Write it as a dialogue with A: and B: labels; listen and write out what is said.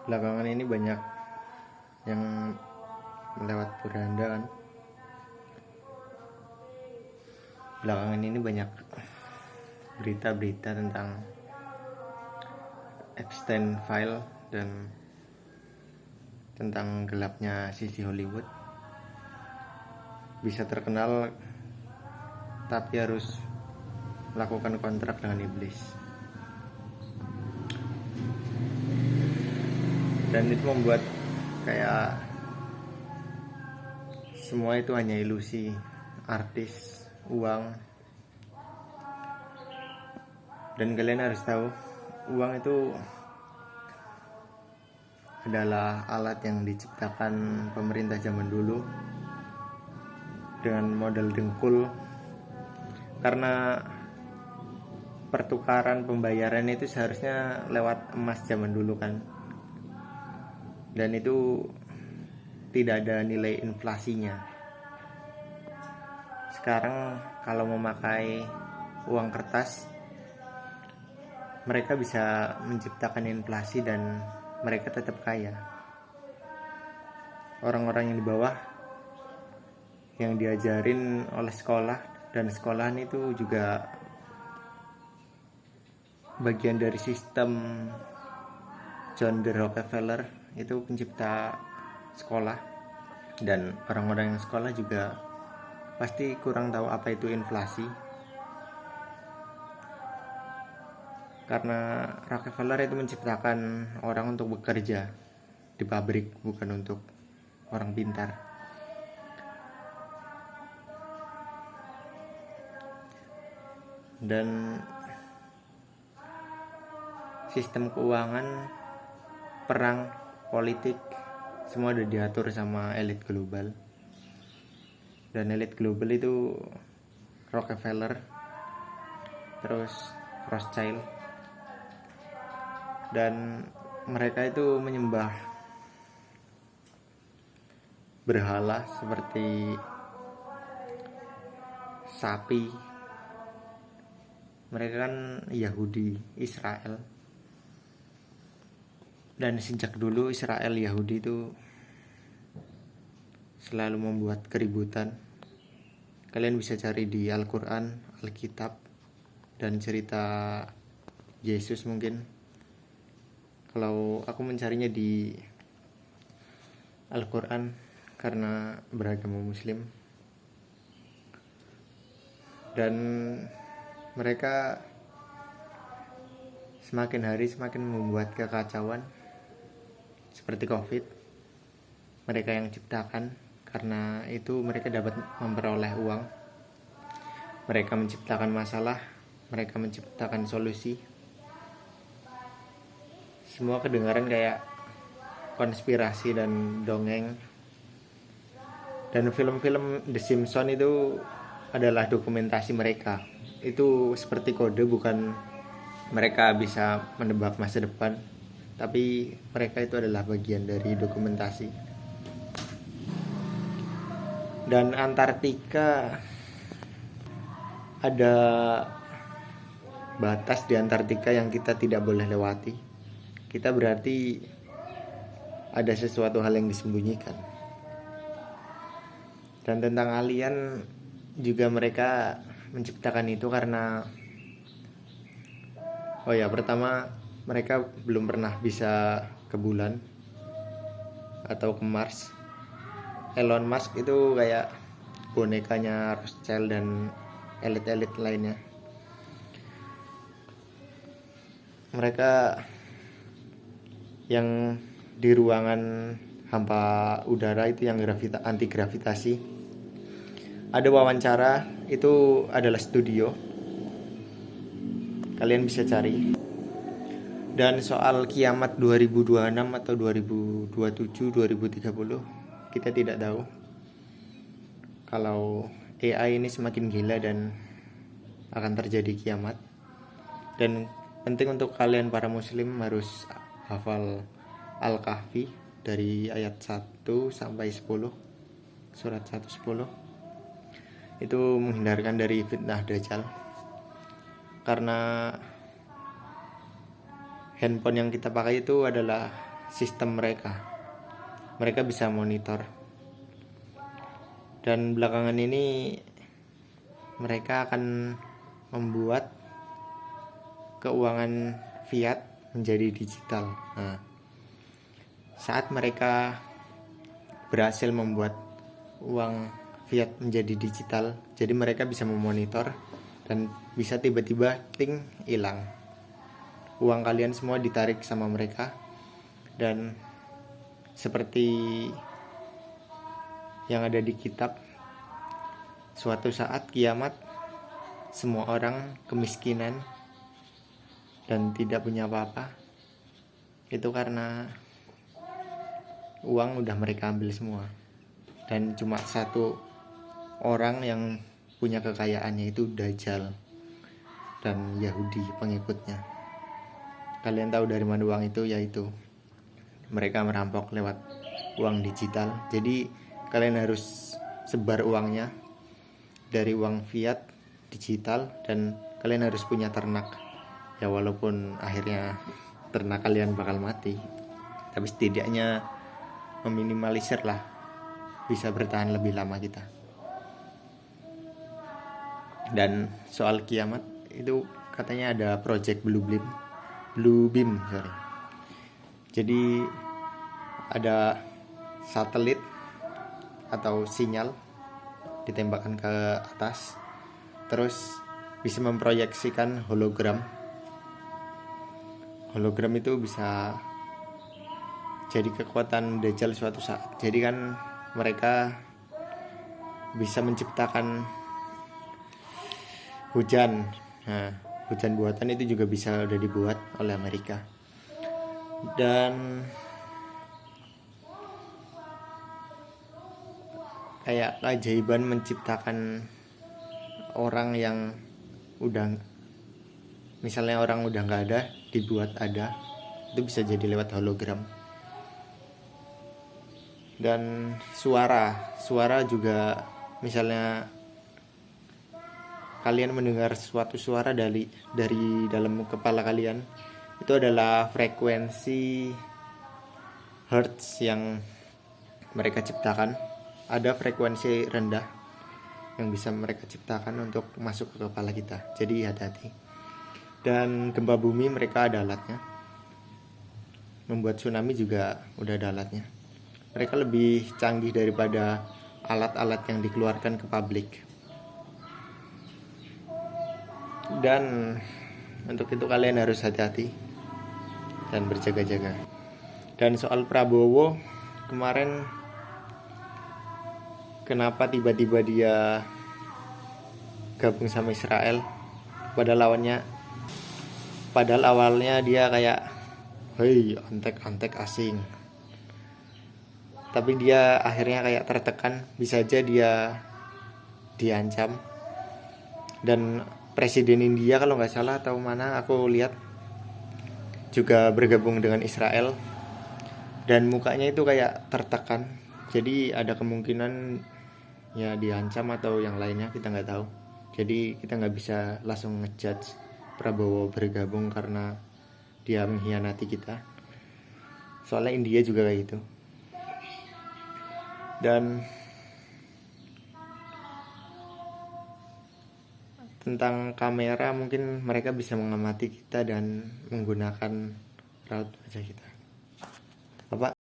A: Belakangan ini banyak yang melewat beranda kan. Belakangan ini banyak berita-berita tentang Epstein File dan tentang gelapnya sisi Hollywood. Bisa terkenal tapi harus melakukan kontrak dengan iblis. Dan itu membuat kayak semua itu hanya ilusi, artis, uang. Dan kalian harus tahu, uang itu adalah alat yang diciptakan pemerintah zaman dulu dengan modal dengkul, karena pertukaran pembayaran itu seharusnya lewat emas zaman dulu kan, dan itu tidak ada nilai inflasinya. Sekarang kalau memakai uang kertas, mereka bisa menciptakan inflasi dan mereka tetap kaya. Orang-orang yang di bawah yang diajarin oleh sekolah, dan sekolahan itu juga bagian dari sistem John D. Rockefeller, itu pencipta sekolah. Dan orang-orang yang sekolah juga pasti kurang tahu apa itu inflasi, karena Rockefeller itu menciptakan orang untuk bekerja di pabrik, bukan untuk orang pintar. Dan sistem keuangan, perang, politik, semua udah diatur sama elit global. Dan elit global itu Rockefeller, terus Rothschild, dan mereka itu menyembah berhala seperti sapi. Mereka kan Yahudi, Israel, dan sejak dulu Israel Yahudi itu selalu membuat keributan. Kalian bisa cari di Al-Quran, Alkitab, dan cerita Yesus mungkin. Kalau aku mencarinya di Al-Quran karena beragama Muslim. Dan mereka semakin hari semakin membuat kekacauan seperti COVID. Mereka yang ciptakan, karena itu mereka dapat memperoleh uang. Mereka menciptakan masalah, mereka menciptakan solusi. Semua kedengaran kayak konspirasi dan dongeng. Dan film-film The Simpsons itu adalah dokumentasi mereka. Itu seperti kode, bukan mereka bisa menebak masa depan, tapi mereka itu adalah bagian dari dokumentasi. Dan Antartika, ada batas di Antartika yang kita tidak boleh lewati. Kita berarti ada sesuatu hal yang disembunyikan. Dan tentang alien juga mereka menciptakan itu karena pertama mereka belum pernah bisa ke bulan atau ke Mars. Elon Musk itu kayak bonekanya Rothschild dan elit-elit lainnya. Mereka yang di ruangan hampa udara itu yang anti gravitasi. Ada wawancara, itu adalah studio. Kalian bisa cari. Dan soal kiamat 2026 atau 2027, 2030, kita tidak tahu. Kalau AI ini semakin gila dan akan terjadi kiamat. Dan penting untuk kalian para muslim harus hafal Al-Kahfi dari ayat 1 sampai 10. Surat 1-10. Itu menghindarkan dari fitnah Dajjal. Karena handphone yang kita pakai itu adalah sistem mereka bisa monitor. Dan belakangan ini mereka akan membuat keuangan fiat menjadi digital. Nah, saat mereka berhasil membuat uang fiat menjadi digital, jadi mereka bisa memonitor dan bisa tiba-tiba ting hilang. Uang kalian semua ditarik sama mereka, dan seperti yang ada di kitab, suatu saat kiamat semua orang kemiskinan dan tidak punya apa-apa. Itu karena uang udah mereka ambil semua, dan cuma satu orang yang punya kekayaannya, itu Dajjal dan Yahudi pengikutnya. Kalian tahu dari mana uang itu? Yaitu mereka merampok lewat uang digital. Jadi kalian harus sebar uangnya dari uang fiat digital, dan kalian harus punya ternak. Ya walaupun akhirnya ternak kalian bakal mati, tapi setidaknya meminimalisir lah, bisa bertahan lebih lama kita. Dan soal kiamat itu katanya ada project Blue Beam. Jadi ada satelit atau sinyal ditembakkan ke atas, terus bisa memproyeksikan hologram itu bisa jadi kekuatan Dajjal suatu saat. Jadi kan mereka bisa menciptakan hujan. Nah, hujan buatan itu juga bisa udah dibuat oleh Amerika. Dan kayak keajaiban menciptakan orang yang udah, misalnya orang udah nggak ada, dibuat ada, itu bisa jadi lewat hologram. Dan suara juga, misalnya kalian mendengar suatu suara dari dalam kepala kalian, itu adalah frekuensi hertz yang mereka ciptakan. Ada frekuensi rendah yang bisa mereka ciptakan untuk masuk ke kepala kita. Jadi hati-hati. Dan gempa bumi mereka ada alatnya. Membuat tsunami juga udah ada alatnya. Mereka lebih canggih daripada alat-alat yang dikeluarkan ke publik. Dan untuk itu kalian harus hati-hati dan berjaga-jaga. Dan soal Prabowo kemarin, kenapa tiba-tiba dia gabung sama Israel, padahal awalnya dia kayak, hei antek asing, tapi dia akhirnya kayak tertekan, bisa aja dia diancam. Dan presiden India kalau nggak salah atau mana, aku lihat juga bergabung dengan Israel, dan mukanya itu kayak tertekan. Jadi ada kemungkinan ya diancam atau yang lainnya, kita nggak tahu. Jadi kita nggak bisa langsung ngejudge Prabowo bergabung karena dia mengkhianati kita. Soalnya India juga kayak gitu. Dan tentang kamera, mungkin mereka bisa mengamati kita dan menggunakan raut wajah kita. Apa?